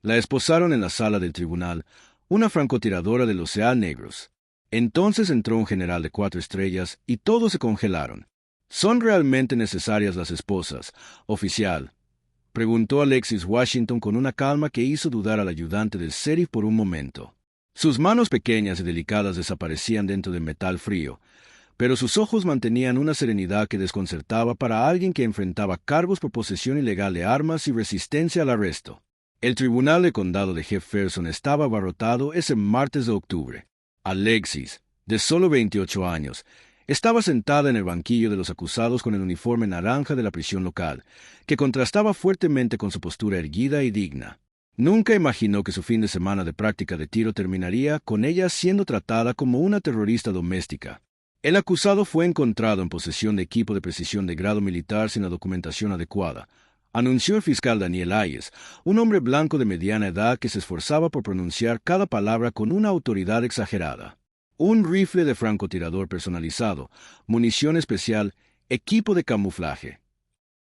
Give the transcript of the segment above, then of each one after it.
La esposaron en la sala del tribunal, una francotiradora de los Sea Negros. Entonces entró un general de 4 estrellas y todos se congelaron. ¿Son realmente necesarias las esposas, oficial?, preguntó Alexis Washington con una calma que hizo dudar al ayudante del sheriff por un momento. Sus manos pequeñas y delicadas desaparecían dentro del metal frío, pero sus ojos mantenían una serenidad que desconcertaba para alguien que enfrentaba cargos por posesión ilegal de armas y resistencia al arresto. El tribunal de condado de Jefferson estaba abarrotado ese martes de octubre. Alexis, de solo 28 años, estaba sentada en el banquillo de los acusados con el uniforme naranja de la prisión local, que contrastaba fuertemente con su postura erguida y digna. Nunca imaginó que su fin de semana de práctica de tiro terminaría con ella siendo tratada como una terrorista doméstica. El acusado fue encontrado en posesión de equipo de precisión de grado militar sin la documentación adecuada, anunció el fiscal Daniel Hayes, un hombre blanco de mediana edad que se esforzaba por pronunciar cada palabra con una autoridad exagerada. Un rifle de francotirador personalizado, munición especial, equipo de camuflaje.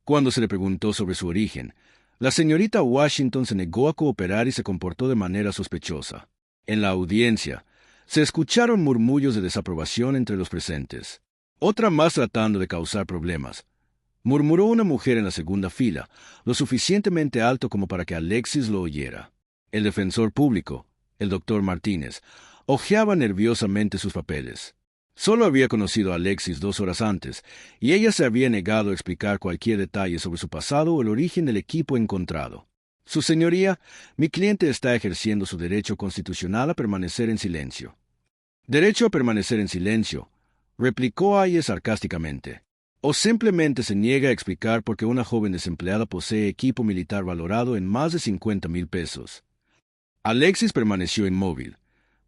Cuando se le preguntó sobre su origen, la señorita Washington se negó a cooperar y se comportó de manera sospechosa. En la audiencia, se escucharon murmullos de desaprobación entre los presentes. Otra más tratando de causar problemas, murmuró una mujer en la segunda fila, lo suficientemente alto como para que Alexis lo oyera. El defensor público, el doctor Martínez, hojeaba nerviosamente sus papeles. Solo había conocido a Alexis 2 horas antes, y ella se había negado a explicar cualquier detalle sobre su pasado o el origen del equipo encontrado. Su señoría, mi cliente está ejerciendo su derecho constitucional a permanecer en silencio. Derecho a permanecer en silencio, replicó Hayes sarcásticamente. ¿O simplemente se niega a explicar por qué una joven desempleada posee equipo militar valorado en más de 50,000 pesos? Alexis permaneció inmóvil,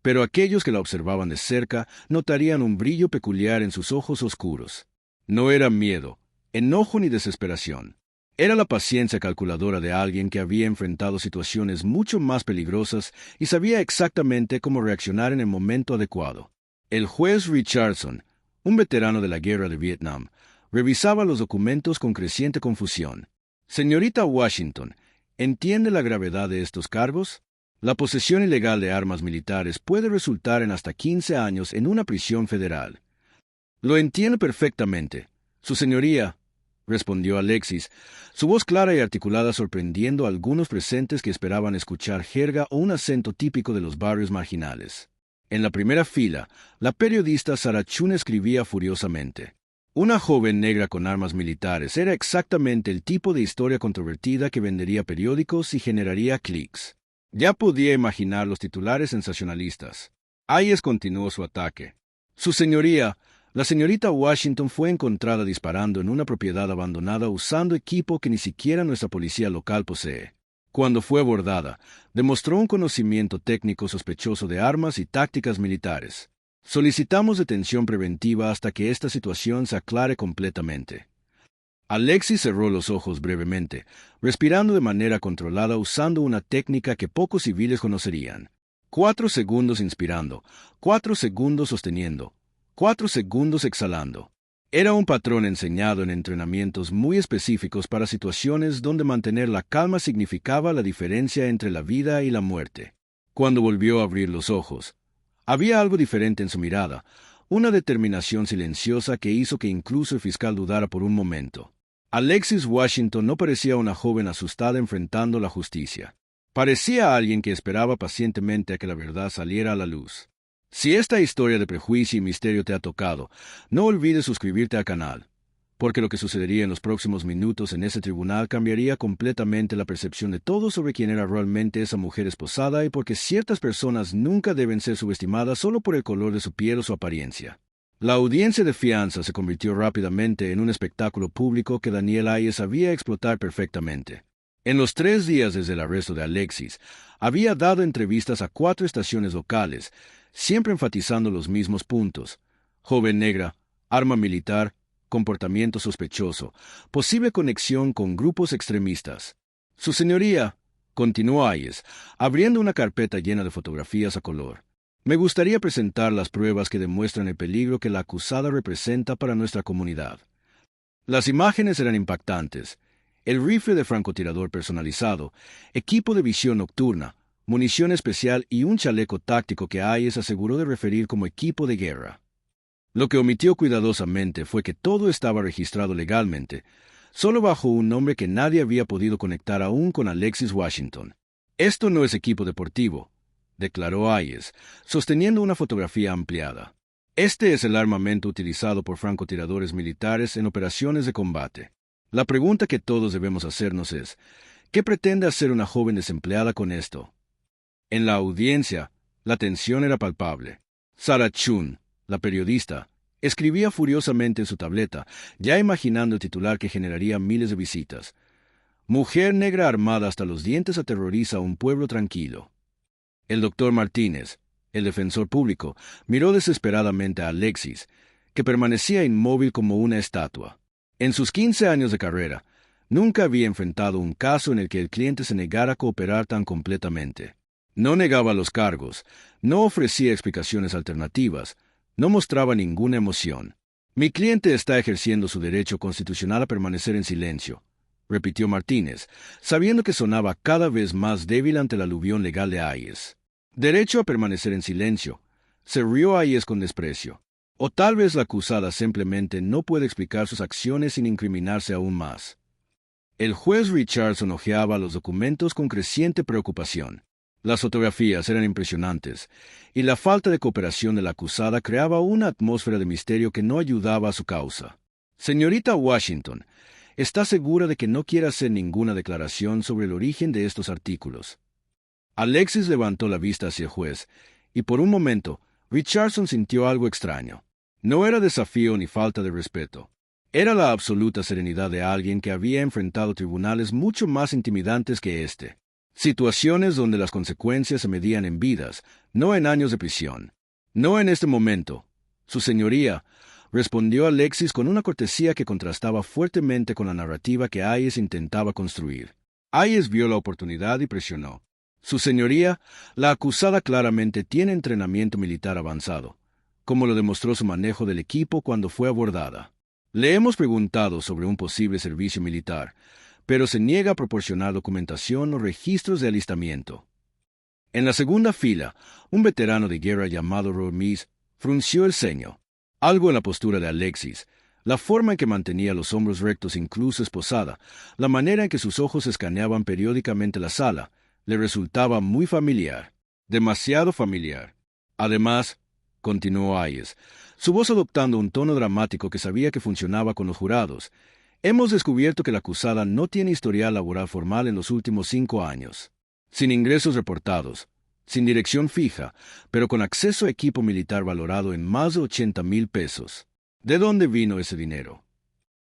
pero aquellos que la observaban de cerca notarían un brillo peculiar en sus ojos oscuros. No era miedo, enojo ni desesperación. Era la paciencia calculadora de alguien que había enfrentado situaciones mucho más peligrosas y sabía exactamente cómo reaccionar en el momento adecuado. El juez Richardson, un veterano de la guerra de Vietnam, revisaba los documentos con creciente confusión. Señorita Washington, ¿entiende la gravedad de estos cargos? La posesión ilegal de armas militares puede resultar en hasta 15 años en una prisión federal. Lo entiendo perfectamente, Su Señoría, respondió Alexis, su voz clara y articulada sorprendiendo a algunos presentes que esperaban escuchar jerga o un acento típico de los barrios marginales. En la primera fila, la periodista Sarah Chun escribía furiosamente. Una joven negra con armas militares era exactamente el tipo de historia controvertida que vendería periódicos y generaría clics. Ya podía imaginar los titulares sensacionalistas. Hayes continuó su ataque. Su Señoría, la señorita Washington fue encontrada disparando en una propiedad abandonada usando equipo que ni siquiera nuestra policía local posee. Cuando fue abordada, demostró un conocimiento técnico sospechoso de armas y tácticas militares. Solicitamos detención preventiva hasta que esta situación se aclare completamente. Alexis cerró los ojos brevemente, respirando de manera controlada usando una técnica que pocos civiles conocerían. 4 segundos inspirando, 4 segundos sosteniendo, 4 segundos exhalando. Era un patrón enseñado en entrenamientos muy específicos para situaciones donde mantener la calma significaba la diferencia entre la vida y la muerte. Cuando volvió a abrir los ojos, había algo diferente en su mirada, una determinación silenciosa que hizo que incluso el fiscal dudara por un momento. Alexis Washington no parecía una joven asustada enfrentando la justicia. Parecía alguien que esperaba pacientemente a que la verdad saliera a la luz. Si esta historia de prejuicio y misterio te ha tocado, no olvides suscribirte al canal, porque lo que sucedería en los próximos minutos en ese tribunal cambiaría completamente la percepción de todos sobre quién era realmente esa mujer esposada y porque ciertas personas nunca deben ser subestimadas solo por el color de su piel o su apariencia. La audiencia de fianza se convirtió rápidamente en un espectáculo público que Daniel Hayes sabía explotar perfectamente. En los 3 días desde el arresto de Alexis, había dado entrevistas a 4 estaciones locales, siempre enfatizando los mismos puntos: joven negra, arma militar, comportamiento sospechoso, posible conexión con grupos extremistas. Su Señoría, continuó Hayes, abriendo una carpeta llena de fotografías a color. Me gustaría presentar las pruebas que demuestran el peligro que la acusada representa para nuestra comunidad. Las imágenes eran impactantes. el rifle de francotirador personalizado, equipo de visión nocturna, munición especial y un chaleco táctico que Hayes aseguró de referir como equipo de guerra. Lo que omitió cuidadosamente fue que todo estaba registrado legalmente, solo bajo un nombre que nadie había podido conectar aún con Alexis Washington. Esto no es equipo deportivo, declaró Hayes, sosteniendo una fotografía ampliada. Este es el armamento utilizado por francotiradores militares en operaciones de combate. La pregunta que todos debemos hacernos es, ¿qué pretende hacer una joven desempleada con esto? En la audiencia, la tensión era palpable. Sarah Chun, la periodista, escribía furiosamente en su tableta, ya imaginando el titular que generaría miles de visitas. Mujer negra armada hasta los dientes aterroriza a un pueblo tranquilo. El doctor Martínez, el defensor público, miró desesperadamente a Alexis, que permanecía inmóvil como una estatua. En sus 15 años de carrera, nunca había enfrentado un caso en el que el cliente se negara a cooperar tan completamente. No negaba los cargos, no ofrecía explicaciones alternativas, no mostraba ninguna emoción. Mi cliente está ejerciendo su derecho constitucional a permanecer en silencio, repitió Martínez, sabiendo que sonaba cada vez más débil ante la aluvión legal de Hayes. Derecho a permanecer en silencio, se rió Hayes con desprecio. O tal vez la acusada simplemente no puede explicar sus acciones sin incriminarse aún más. El juez Richardson hojeaba los documentos con creciente preocupación. Las fotografías eran impresionantes, y la falta de cooperación de la acusada creaba una atmósfera de misterio que no ayudaba a su causa. Señorita Washington, ¿está segura de que no quiere hacer ninguna declaración sobre el origen de estos artículos? Alexis levantó la vista hacia el juez, y por un momento, Richardson sintió algo extraño. No era desafío ni falta de respeto. Era la absoluta serenidad de alguien que había enfrentado tribunales mucho más intimidantes que este. Situaciones donde las consecuencias se medían en vidas, no en años de prisión. No en este momento. Su señoría, respondió Alexis con una cortesía que contrastaba fuertemente con la narrativa que Hayes intentaba construir. Hayes vio la oportunidad y presionó. Su señoría, la acusada claramente tiene entrenamiento militar avanzado, como lo demostró su manejo del equipo cuando fue abordada. Le hemos preguntado sobre un posible servicio militar, pero se niega a proporcionar documentación o registros de alistamiento. En la segunda fila, un veterano de guerra llamado Rormis frunció el ceño. Algo en la postura de Alexis, la forma en que mantenía los hombros rectos incluso esposada, la manera en que sus ojos escaneaban periódicamente la sala, le resultaba muy familiar, demasiado familiar. Además, continuó Hayes, su voz adoptando un tono dramático que sabía que funcionaba con los jurados, hemos descubierto que la acusada no tiene historial laboral formal en los últimos 5 años. Sin ingresos reportados, sin dirección fija, pero con acceso a equipo militar valorado en más de 80,000 pesos. ¿De dónde vino ese dinero?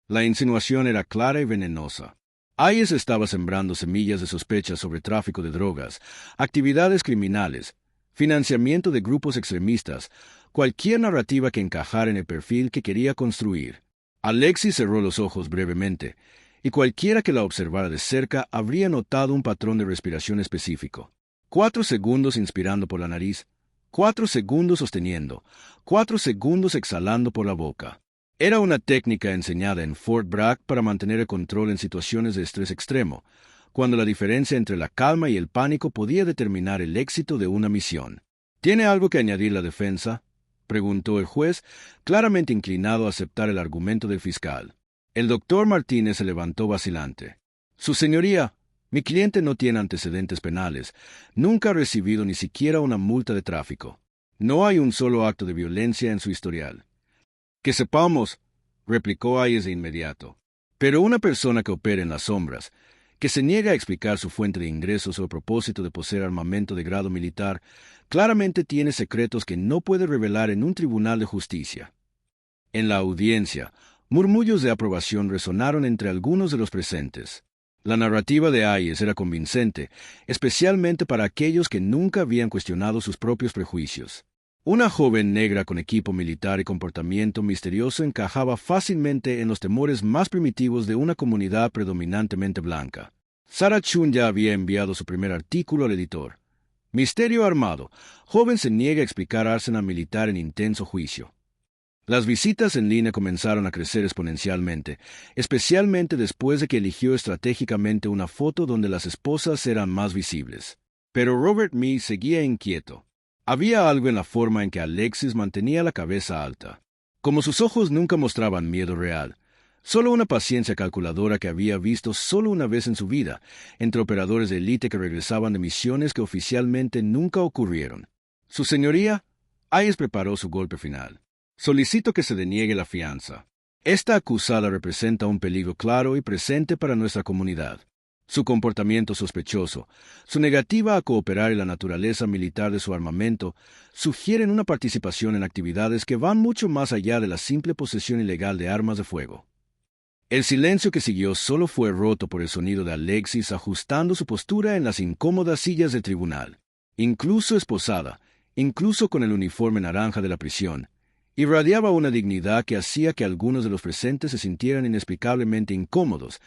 La insinuación era clara y venenosa. Hayes estaba sembrando semillas de sospecha sobre tráfico de drogas, actividades criminales, financiamiento de grupos extremistas, cualquier narrativa que encajara en el perfil que quería construir. Alexis cerró los ojos brevemente, y cualquiera que la observara de cerca habría notado un patrón de respiración específico. 4 segundos inspirando por la nariz, 4 segundos sosteniendo, 4 segundos exhalando por la boca. Era una técnica enseñada en Fort Bragg para mantener el control en situaciones de estrés extremo, cuando la diferencia entre la calma y el pánico podía determinar el éxito de una misión. ¿Tiene algo que añadir la defensa?, preguntó el juez, claramente inclinado a aceptar el argumento del fiscal. El doctor Martínez se levantó vacilante. Su señoría, mi cliente no tiene antecedentes penales, nunca ha recibido ni siquiera una multa de tráfico. No hay un solo acto de violencia en su historial. Que sepamos, replicó Hayes de inmediato. Pero una persona que opera en las sombras, que se niega a explicar su fuente de ingresos o propósito de poseer armamento de grado militar, claramente tiene secretos que no puede revelar en un tribunal de justicia. En la audiencia, murmullos de aprobación resonaron entre algunos de los presentes. La narrativa de Hayes era convincente, especialmente para aquellos que nunca habían cuestionado sus propios prejuicios. Una joven negra con equipo militar y comportamiento misterioso encajaba fácilmente en los temores más primitivos de una comunidad predominantemente blanca. Sarah Chun ya había enviado su primer artículo al editor. Misterio armado. Joven se niega a explicar arsenal militar en intenso juicio. Las visitas en línea comenzaron a crecer exponencialmente, especialmente después de que eligió estratégicamente una foto donde las esposas eran más visibles. Pero Robert Meese seguía inquieto. Había algo en la forma en que Alexis mantenía la cabeza alta. Como sus ojos nunca mostraban miedo real, solo una paciencia calculadora que había visto solo una vez en su vida, entre operadores de élite que regresaban de misiones que oficialmente nunca ocurrieron. Su señoría, Hayes preparó su golpe final. Solicito que se deniegue la fianza. Esta acusada representa un peligro claro y presente para nuestra comunidad. Su comportamiento sospechoso, su negativa a cooperar y la naturaleza militar de su armamento sugieren una participación en actividades que van mucho más allá de la simple posesión ilegal de armas de fuego. El silencio que siguió solo fue roto por el sonido de Alexis ajustando su postura en las incómodas sillas del tribunal. Incluso esposada, incluso con el uniforme naranja de la prisión, irradiaba una dignidad que hacía que algunos de los presentes se sintieran inexplicablemente incómodos,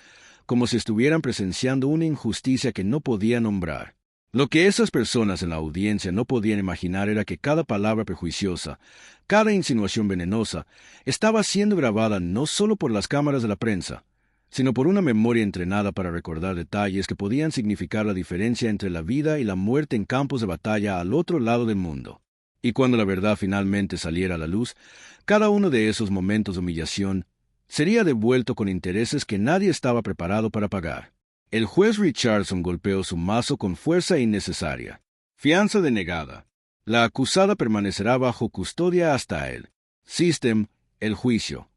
como si estuvieran presenciando una injusticia que no podían nombrar. Lo que esas personas en la audiencia no podían imaginar era que cada palabra prejuiciosa, cada insinuación venenosa, estaba siendo grabada no solo por las cámaras de la prensa, sino por una memoria entrenada para recordar detalles que podían significar la diferencia entre la vida y la muerte en campos de batalla al otro lado del mundo. Y cuando la verdad finalmente saliera a la luz, cada uno de esos momentos de humillación sería devuelto con intereses que nadie estaba preparado para pagar. El juez Richardson golpeó su mazo con fuerza innecesaria. Fianza denegada. La acusada permanecerá bajo custodia hasta el System, el juicio.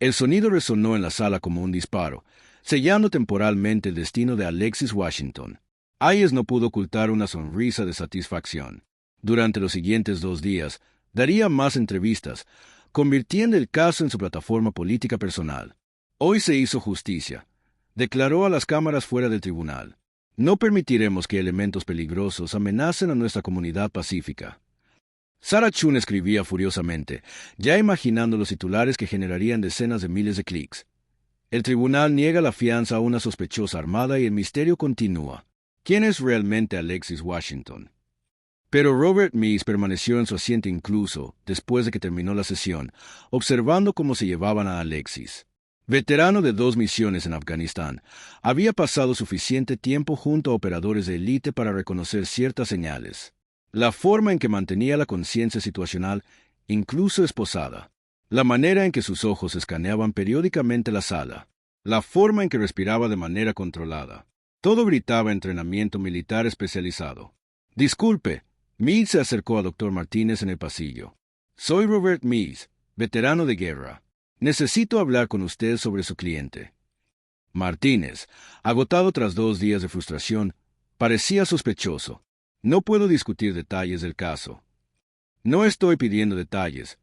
El sonido resonó en la sala como un disparo, sellando temporalmente el destino de Alexis Washington. Hayes no pudo ocultar una sonrisa de satisfacción. Durante los siguientes 2 días, daría más entrevistas, convirtiendo el caso en su plataforma política personal. Hoy se hizo justicia. Declaró a las cámaras fuera del tribunal. No permitiremos que elementos peligrosos amenacen a nuestra comunidad pacífica. Sarah Chun escribía furiosamente, ya imaginando los titulares que generarían decenas de miles de clics. El tribunal niega la fianza a una sospechosa armada y el misterio continúa. ¿Quién es realmente Alexis Washington? Pero Robert Meese permaneció en su asiento incluso después de que terminó la sesión, observando cómo se llevaban a Alexis. Veterano de 2 misiones en Afganistán, había pasado suficiente tiempo junto a operadores de élite para reconocer ciertas señales. La forma en que mantenía la conciencia situacional, incluso esposada. La manera en que sus ojos escaneaban periódicamente la sala. La forma en que respiraba de manera controlada. Todo gritaba entrenamiento militar especializado. Disculpe. Meese se acercó a Dr. Martínez en el pasillo. Soy Robert Meese, veterano de guerra. Necesito hablar con usted sobre su cliente. Martínez, agotado tras 2 días de frustración, parecía sospechoso. No puedo discutir detalles del caso. No estoy pidiendo detalles.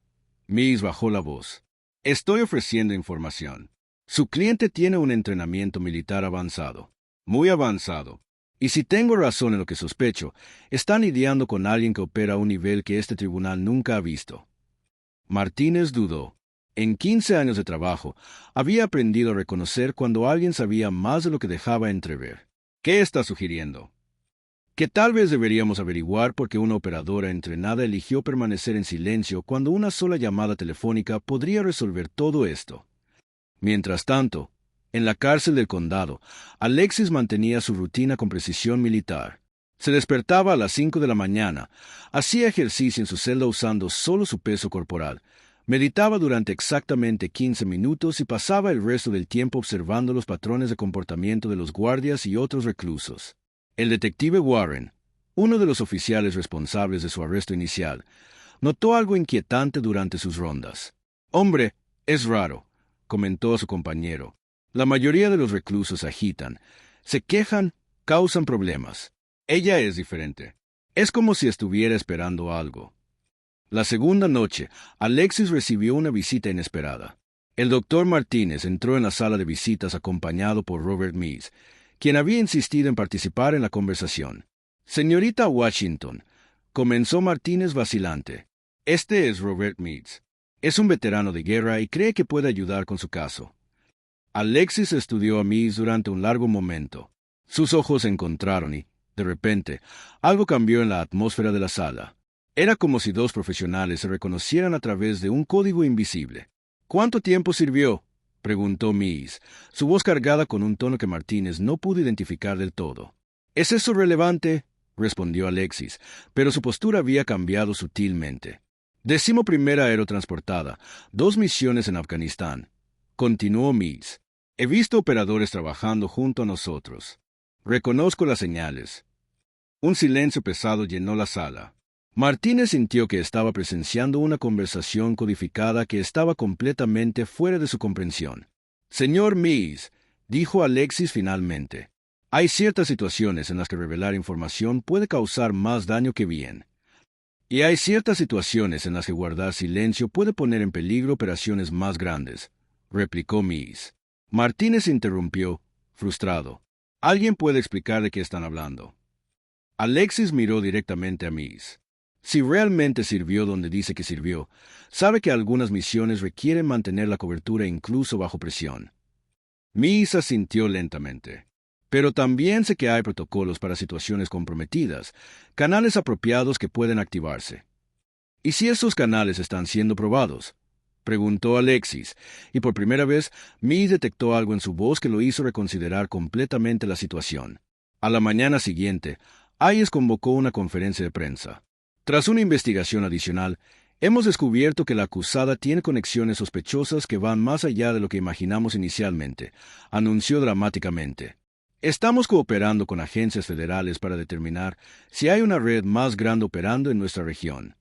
Meese bajó la voz. Estoy ofreciendo información. Su cliente tiene un entrenamiento militar avanzado. Muy avanzado. Y si tengo razón en lo que sospecho, están lidiando con alguien que opera a un nivel que este tribunal nunca ha visto. Martínez dudó. En 15 años de trabajo, había aprendido a reconocer cuando alguien sabía más de lo que dejaba entrever. ¿Qué está sugiriendo? Que tal vez deberíamos averiguar por qué una operadora entrenada eligió permanecer en silencio cuando una sola llamada telefónica podría resolver todo esto. Mientras tanto, en la cárcel del condado, Alexis mantenía su rutina con precisión militar. Se despertaba a las 5 de la mañana, hacía ejercicio en su celda usando solo su peso corporal, meditaba durante exactamente 15 minutos y pasaba el resto del tiempo observando los patrones de comportamiento de los guardias y otros reclusos. El detective Warren, uno de los oficiales responsables de su arresto inicial, notó algo inquietante durante sus rondas. «Hombre, es raro», comentó a su compañero. La mayoría de los reclusos se agitan, se quejan, causan problemas. Ella es diferente. Es como si estuviera esperando algo. La segunda noche, Alexis recibió una visita inesperada. El doctor Martínez entró en la sala de visitas acompañado por Robert Meese, quien había insistido en participar en la conversación. «Señorita Washington», comenzó Martínez vacilante. «Este es Robert Meese. Es un veterano de guerra y cree que puede ayudar con su caso». Alexis estudió a Meese durante un largo momento. Sus ojos se encontraron y, de repente, algo cambió en la atmósfera de la sala. Era como si dos profesionales se reconocieran a través de un código invisible. ¿Cuánto tiempo sirvió?, preguntó Miss, su voz cargada con un tono que Martínez no pudo identificar del todo. ¿Es eso relevante?, respondió Alexis, pero su postura había cambiado sutilmente. 11ª aerotransportada, 2 misiones en Afganistán. Continuó Miss. He visto operadores trabajando junto a nosotros. Reconozco las señales. Un silencio pesado llenó la sala. Martínez sintió que estaba presenciando una conversación codificada que estaba completamente fuera de su comprensión. Señor Miss, dijo Alexis finalmente, hay ciertas situaciones en las que revelar información puede causar más daño que bien. Y hay ciertas situaciones en las que guardar silencio puede poner en peligro operaciones más grandes, replicó Miss. Martínez interrumpió, frustrado. ¿Alguien puede explicar de qué están hablando? Alexis miró directamente a Miss. Si realmente sirvió donde dice que sirvió, sabe que algunas misiones requieren mantener la cobertura incluso bajo presión. Miss asintió lentamente. Pero también sé que hay protocolos para situaciones comprometidas, canales apropiados que pueden activarse. ¿Y si esos canales están siendo probados?, preguntó Alexis, y por primera vez Miss detectó algo en su voz que lo hizo reconsiderar completamente la situación. A la mañana siguiente, Hayes convocó una conferencia de prensa. Tras una investigación adicional, hemos descubierto que la acusada tiene conexiones sospechosas que van más allá de lo que imaginamos inicialmente, anunció dramáticamente. Estamos cooperando con agencias federales para determinar si hay una red más grande operando en nuestra región.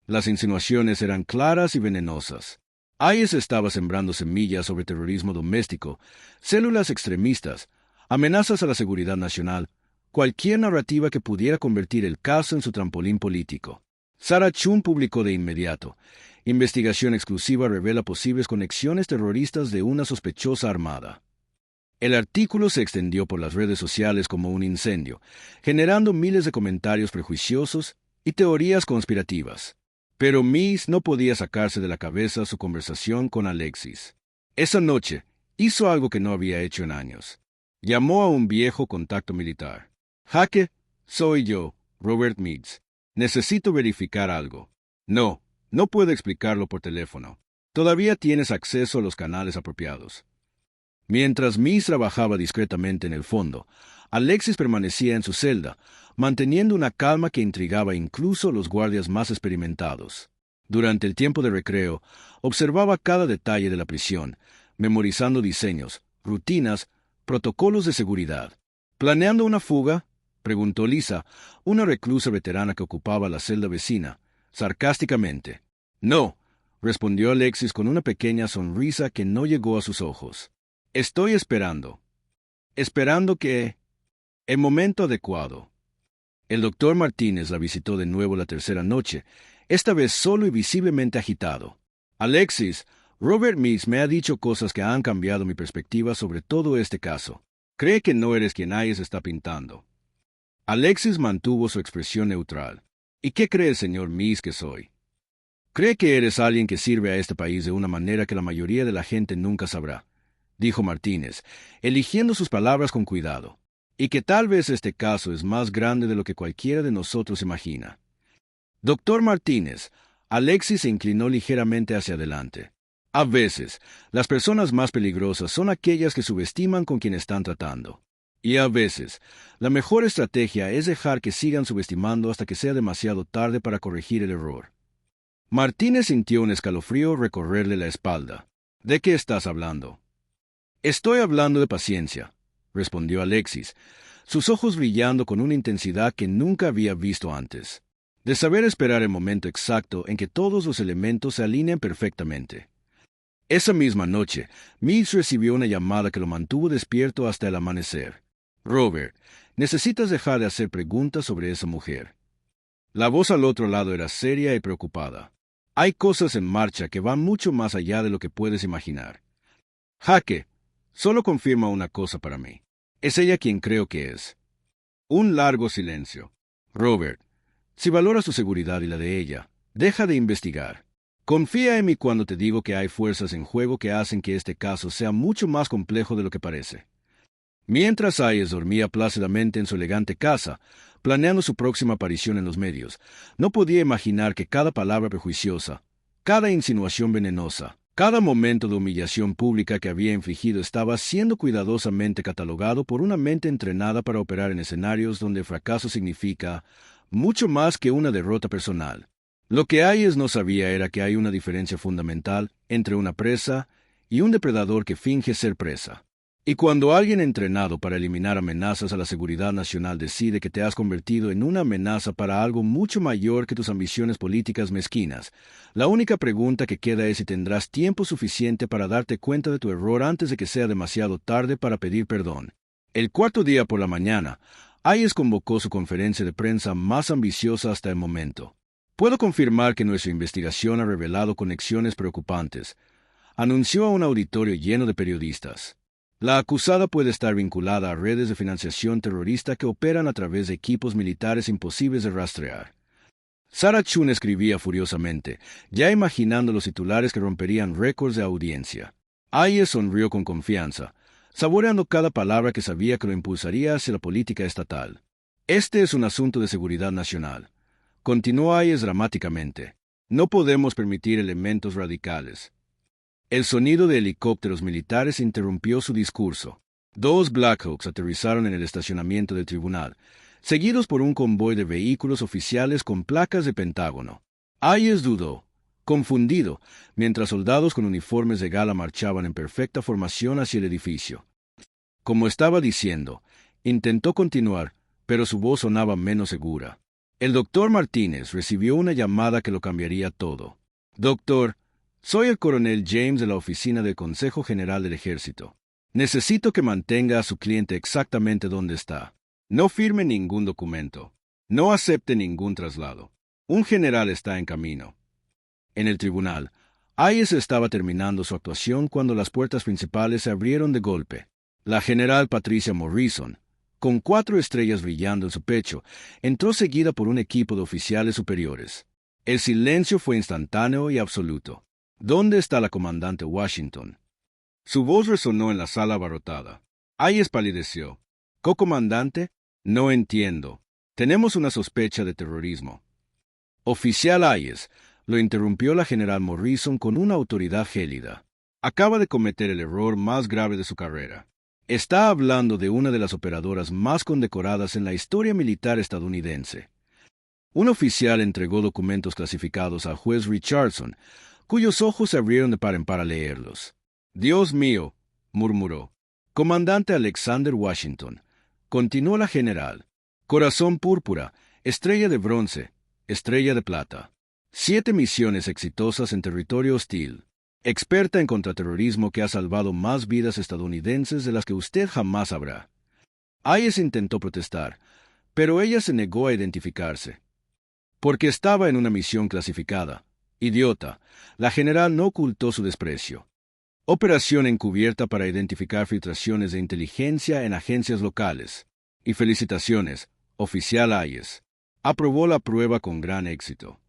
Las insinuaciones eran claras y venenosas. Hayes estaba sembrando semillas sobre terrorismo doméstico, células extremistas, amenazas a la seguridad nacional, cualquier narrativa que pudiera convertir el caso en su trampolín político. Sarah Chun publicó de inmediato. Investigación exclusiva revela posibles conexiones terroristas de una sospechosa armada. El artículo se extendió por las redes sociales como un incendio, generando miles de comentarios prejuiciosos y teorías conspirativas. Pero Miss no podía sacarse de la cabeza su conversación con Alexis. Esa noche, hizo algo que no había hecho en años. Llamó a un viejo contacto militar. «Jaque, soy yo, Robert Meads. Necesito verificar algo». «No, no puedo explicarlo por teléfono. Todavía tienes acceso a los canales apropiados». Mientras Miss trabajaba discretamente en el fondo, Alexis permanecía en su celda, manteniendo una calma que intrigaba incluso a los guardias más experimentados. Durante el tiempo de recreo, observaba cada detalle de la prisión, memorizando diseños, rutinas, protocolos de seguridad. ¿Planeando una fuga?, preguntó Lisa, una reclusa veterana que ocupaba la celda vecina, sarcásticamente. «No», respondió Alexis con una pequeña sonrisa que no llegó a sus ojos. «Estoy esperando. Esperando que... el momento adecuado». El doctor Martínez la visitó de nuevo la tercera noche, esta vez solo y visiblemente agitado. «Alexis, Robert Meads me ha dicho cosas que han cambiado mi perspectiva sobre todo este caso. Cree que no eres quien Hayes está pintando». Alexis mantuvo su expresión neutral. «¿Y qué cree el señor Meads que soy? Cree que eres alguien que sirve a este país de una manera que la mayoría de la gente nunca sabrá», dijo Martínez, eligiendo sus palabras con cuidado, «y que tal vez este caso es más grande de lo que cualquiera de nosotros imagina». «Doctor Martínez», Alexis se inclinó ligeramente hacia adelante. «A veces, las personas más peligrosas son aquellas que subestiman con quien están tratando. Y a veces, la mejor estrategia es dejar que sigan subestimando hasta que sea demasiado tarde para corregir el error». Martínez sintió un escalofrío recorrerle la espalda. «¿De qué estás hablando?» «Estoy hablando de paciencia», respondió Alexis, sus ojos brillando con una intensidad que nunca había visto antes. «De saber esperar el momento exacto en que todos los elementos se alineen perfectamente». Esa misma noche, Meads recibió una llamada que lo mantuvo despierto hasta el amanecer. «Robert, necesitas dejar de hacer preguntas sobre esa mujer». La voz al otro lado era seria y preocupada. «Hay cosas en marcha que van mucho más allá de lo que puedes imaginar». «Jaque, solo confirma una cosa para mí. Es ella quien creo que es». Un largo silencio. «Robert, si valoras tu seguridad y la de ella, deja de investigar. Confía en mí cuando te digo que hay fuerzas en juego que hacen que este caso sea mucho más complejo de lo que parece». Mientras Hayes dormía plácidamente en su elegante casa, planeando su próxima aparición en los medios. No podía imaginar que cada palabra prejuiciosa, cada insinuación venenosa, cada momento de humillación pública que había infligido estaba siendo cuidadosamente catalogado por una mente entrenada para operar en escenarios donde el fracaso significa mucho más que una derrota personal. Lo que Hayes no sabía era que hay una diferencia fundamental entre una presa y un depredador que finge ser presa. Y cuando alguien entrenado para eliminar amenazas a la seguridad nacional decide que te has convertido en una amenaza para algo mucho mayor que tus ambiciones políticas mezquinas, la única pregunta que queda es si tendrás tiempo suficiente para darte cuenta de tu error antes de que sea demasiado tarde para pedir perdón. El cuarto día por la mañana, Hayes convocó su conferencia de prensa más ambiciosa hasta el momento. Puedo confirmar que nuestra investigación ha revelado conexiones preocupantes, anunció a un auditorio lleno de periodistas. La acusada puede estar vinculada a redes de financiación terrorista que operan a través de equipos militares imposibles de rastrear. Sarah Chun escribía furiosamente, ya imaginando los titulares que romperían récords de audiencia. Hayes sonrió con confianza, saboreando cada palabra que sabía que lo impulsaría hacia la política estatal. Este es un asunto de seguridad nacional. Continuó Hayes dramáticamente. No podemos permitir elementos radicales. El sonido de helicópteros militares interrumpió su discurso. 2 Blackhawks aterrizaron en el estacionamiento del tribunal, seguidos por un convoy de vehículos oficiales con placas de Pentágono. Hayes dudó, confundido, mientras soldados con uniformes de gala marchaban en perfecta formación hacia el edificio. Como estaba diciendo, intentó continuar, pero su voz sonaba menos segura. El doctor Martínez recibió una llamada que lo cambiaría todo. Doctor, soy el coronel James de la oficina del Consejo General del Ejército. Necesito que mantenga a su cliente exactamente donde está. No firme ningún documento. No acepte ningún traslado. Un general está en camino. En el tribunal, Hayes estaba terminando su actuación cuando las puertas principales se abrieron de golpe. La general Patricia Morrison, con 4 estrellas brillando en su pecho, entró seguida por un equipo de oficiales superiores. El silencio fue instantáneo y absoluto. ¿Dónde está la comandante Washington? Su voz resonó en la sala abarrotada. Hayes palideció. ¿Co-comandante? No entiendo. Tenemos una sospecha de terrorismo. Oficial Hayes, lo interrumpió la general Morrison con una autoridad gélida. Acaba de cometer el error más grave de su carrera. Está hablando de una de las operadoras más condecoradas en la historia militar estadounidense. Un oficial entregó documentos clasificados al juez Richardson, cuyos ojos se abrieron de par en par al leerlos. «Dios mío», murmuró. «Comandante Alexander Washington», continuó la general. «Corazón púrpura, estrella de bronce, estrella de plata. 7 misiones exitosas en territorio hostil. Experta en contraterrorismo que ha salvado más vidas estadounidenses de las que usted jamás sabrá». Hayes intentó protestar, pero ella se negó a identificarse. Porque estaba en una misión clasificada. Idiota, la general no ocultó su desprecio. Operación encubierta para identificar filtraciones de inteligencia en agencias locales. Y felicitaciones, oficial Hayes. Aprobó la prueba con gran éxito.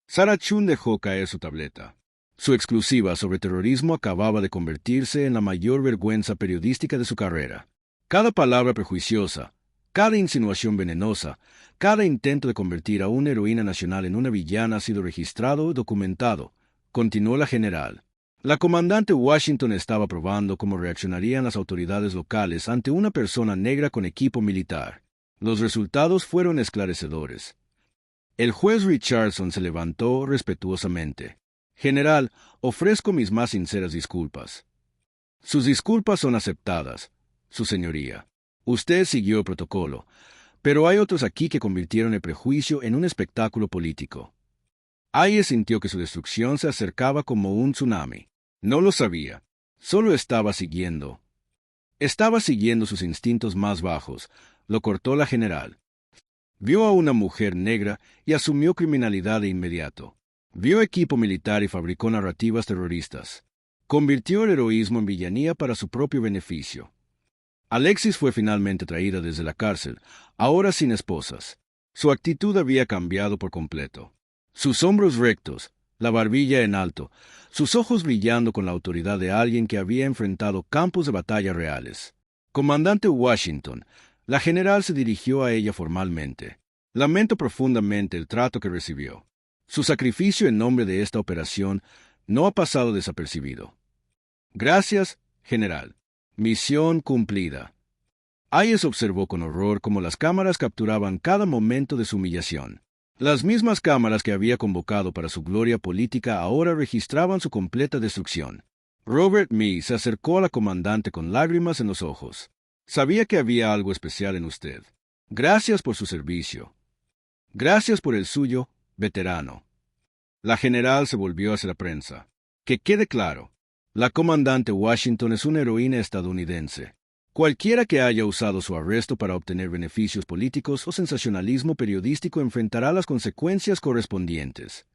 Sarah Chun dejó caer su tableta. Su exclusiva sobre terrorismo acababa de convertirse en la mayor vergüenza periodística de su carrera. Cada palabra prejuiciosa, cada insinuación venenosa, cada intento de convertir a una heroína nacional en una villana ha sido registrado y documentado, continuó la general. La comandante Washington estaba probando cómo reaccionarían las autoridades locales ante una persona negra con equipo militar. Los resultados fueron esclarecedores. El juez Richardson se levantó respetuosamente. «General, ofrezco mis más sinceras disculpas». «Sus disculpas son aceptadas, su señoría. Usted siguió el protocolo, pero hay otros aquí que convirtieron el prejuicio en un espectáculo político». Hayes sintió que su destrucción se acercaba como un tsunami. No lo sabía. Solo estaba siguiendo. Estaba siguiendo sus instintos más bajos. Lo cortó la general. Vio a una mujer negra y asumió criminalidad de inmediato. Vio equipo militar y fabricó narrativas terroristas. Convirtió el heroísmo en villanía para su propio beneficio. Alexis fue finalmente traída desde la cárcel, ahora sin esposas. Su actitud había cambiado por completo. Sus hombros rectos, la barbilla en alto, sus ojos brillando con la autoridad de alguien que había enfrentado campos de batalla reales. «Comandante Washington», La general se dirigió a ella formalmente. Lamento profundamente el trato que recibió. Su sacrificio en nombre de esta operación no ha pasado desapercibido. Gracias, general. Misión cumplida. Hayes observó con horror cómo las cámaras capturaban cada momento de su humillación. Las mismas cámaras que había convocado para su gloria política ahora registraban su completa destrucción. Robert Mee se acercó a la comandante con lágrimas en los ojos. Sabía que había algo especial en usted. Gracias por su servicio. Gracias por el suyo, veterano. La general se volvió hacia la prensa. Que quede claro, la comandante Washington es una heroína estadounidense. Cualquiera que haya usado su arresto para obtener beneficios políticos o sensacionalismo periodístico enfrentará las consecuencias correspondientes.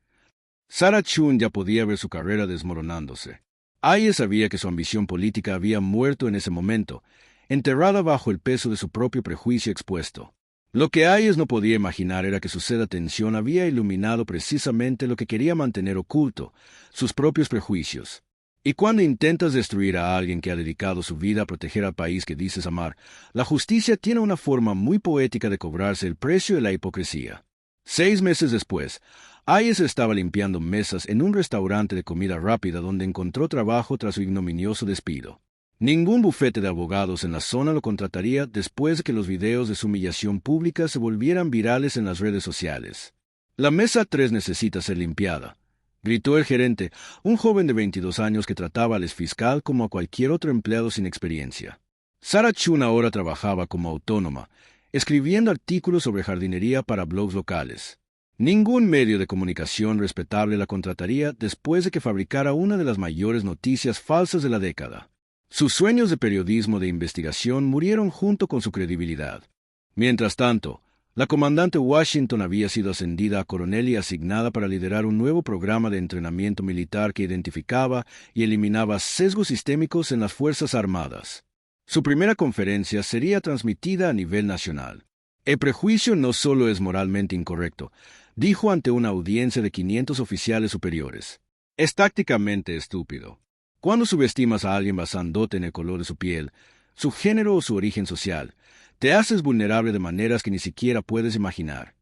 Sarah Chun ya podía ver su carrera desmoronándose. Hayes sabía que su ambición política había muerto en ese momento, enterrada bajo el peso de su propio prejuicio expuesto. Lo que Hayes no podía imaginar era que su seda tensión había iluminado precisamente lo que quería mantener oculto, sus propios prejuicios. Y cuando intentas destruir a alguien que ha dedicado su vida a proteger al país que dices amar, la justicia tiene una forma muy poética de cobrarse el precio de la hipocresía. 6 meses después, Hayes estaba limpiando mesas en un restaurante de comida rápida donde encontró trabajo tras su ignominioso despido. Ningún bufete de abogados en la zona lo contrataría después de que los videos de su humillación pública se volvieran virales en las redes sociales. La mesa 3 necesita ser limpiada, gritó el gerente, un joven de 22 años que trataba al exfiscal como a cualquier otro empleado sin experiencia. Sarah Chun ahora trabajaba como autónoma, escribiendo artículos sobre jardinería para blogs locales. Ningún medio de comunicación respetable la contrataría después de que fabricara una de las mayores noticias falsas de la década. Sus sueños de periodismo de investigación murieron junto con su credibilidad. Mientras tanto, la comandante Washington había sido ascendida a coronel y asignada para liderar un nuevo programa de entrenamiento militar que identificaba y eliminaba sesgos sistémicos en las Fuerzas Armadas. Su primera conferencia sería transmitida a nivel nacional. El prejuicio no solo es moralmente incorrecto, dijo ante una audiencia de 500 oficiales superiores. Es tácticamente estúpido. Cuando subestimas a alguien basándote en el color de su piel, su género o su origen social, te haces vulnerable de maneras que ni siquiera puedes imaginar.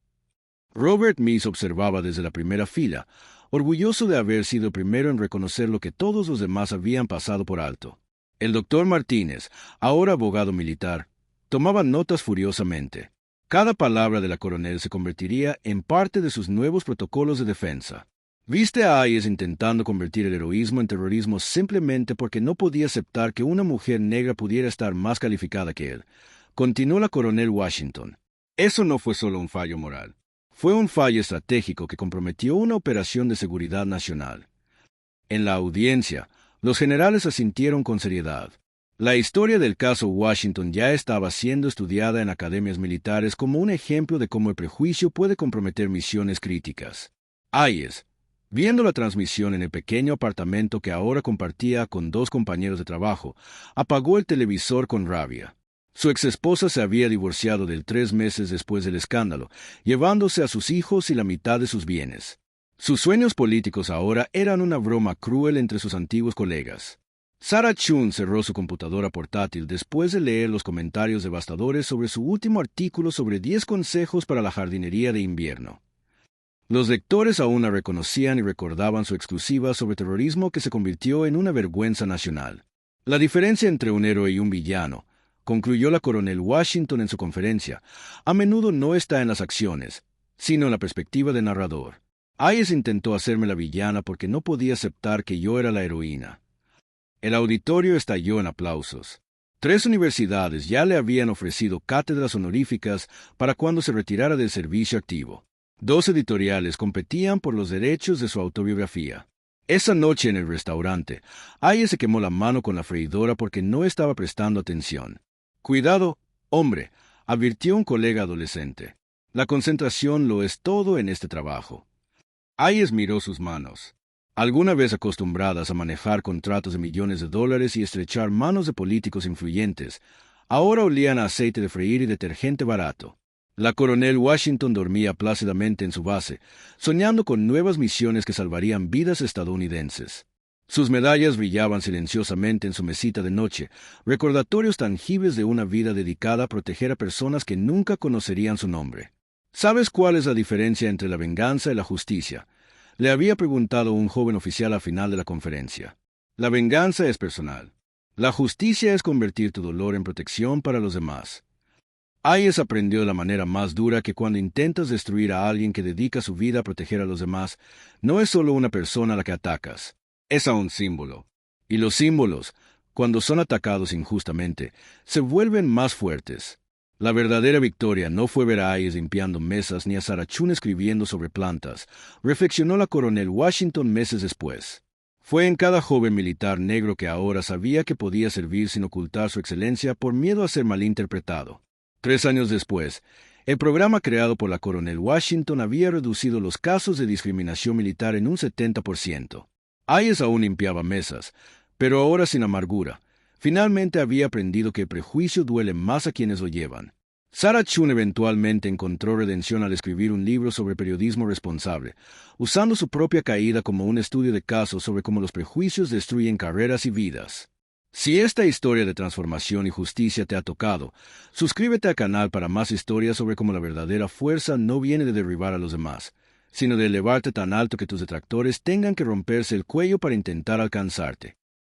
Robert Mee observaba desde la primera fila, orgulloso de haber sido el primero en reconocer lo que todos los demás habían pasado por alto. El doctor Martínez, ahora abogado militar, tomaba notas furiosamente. Cada palabra de la coronel se convertiría en parte de sus nuevos protocolos de defensa. Viste a Hayes intentando convertir el heroísmo en terrorismo simplemente porque no podía aceptar que una mujer negra pudiera estar más calificada que él. Continuó la coronel Washington. Eso no fue solo un fallo moral. Fue un fallo estratégico que comprometió una operación de seguridad nacional. En la audiencia, los generales asintieron con seriedad. La historia del caso Washington ya estaba siendo estudiada en academias militares como un ejemplo de cómo el prejuicio puede comprometer misiones críticas. Hayes, viendo la transmisión en el pequeño apartamento que ahora compartía con 2 compañeros de trabajo, apagó el televisor con rabia. Su exesposa se había divorciado de él 3 meses después del escándalo, llevándose a sus hijos y la mitad de sus bienes. Sus sueños políticos ahora eran una broma cruel entre sus antiguos colegas. Sarah Chun cerró su computadora portátil después de leer los comentarios devastadores sobre su último artículo sobre 10 consejos para la jardinería de invierno. Los lectores aún la reconocían y recordaban su exclusiva sobre terrorismo que se convirtió en una vergüenza nacional. La diferencia entre un héroe y un villano, concluyó la coronel Washington en su conferencia, a menudo no está en las acciones, sino en la perspectiva del narrador. Hayes intentó hacerme la villana porque no podía aceptar que yo era la heroína. El auditorio estalló en aplausos. 3 universidades ya le habían ofrecido cátedras honoríficas para cuando se retirara del servicio activo. 2 editoriales competían por los derechos de su autobiografía. Esa noche en el restaurante, Hayes se quemó la mano con la freidora porque no estaba prestando atención. «Cuidado, hombre», advirtió un colega adolescente. «La concentración lo es todo en este trabajo». Hayes miró sus manos. Alguna vez acostumbradas a manejar contratos de millones de dólares y estrechar manos de políticos influyentes, ahora olían a aceite de freír y detergente barato. La coronel Washington dormía plácidamente en su base, soñando con nuevas misiones que salvarían vidas estadounidenses. Sus medallas brillaban silenciosamente en su mesita de noche, recordatorios tangibles de una vida dedicada a proteger a personas que nunca conocerían su nombre. ¿Sabes cuál es la diferencia entre la venganza y la justicia?, le había preguntado un joven oficial al final de la conferencia. La venganza es personal. La justicia es convertir tu dolor en protección para los demás. Hayes aprendió de la manera más dura que cuando intentas destruir a alguien que dedica su vida a proteger a los demás, no es solo una persona a la que atacas, es a un símbolo. Y los símbolos, cuando son atacados injustamente, se vuelven más fuertes. La verdadera victoria no fue ver a Hayes limpiando mesas ni a Sarah Chun escribiendo sobre plantas, reflexionó la coronel Washington meses después. Fue en cada joven militar negro que ahora sabía que podía servir sin ocultar su excelencia por miedo a ser malinterpretado. 3 años después, el programa creado por la coronel Washington había reducido los casos de discriminación militar en un 70%. Hayes aún limpiaba mesas, pero ahora sin amargura. Finalmente había aprendido que el prejuicio duele más a quienes lo llevan. Sarah Chun eventualmente encontró redención al escribir un libro sobre periodismo responsable, usando su propia caída como un estudio de caso sobre cómo los prejuicios destruyen carreras y vidas. Si esta historia de transformación y justicia te ha tocado, suscríbete al canal para más historias sobre cómo la verdadera fuerza no viene de derribar a los demás, sino de elevarte tan alto que tus detractores tengan que romperse el cuello para intentar alcanzarte.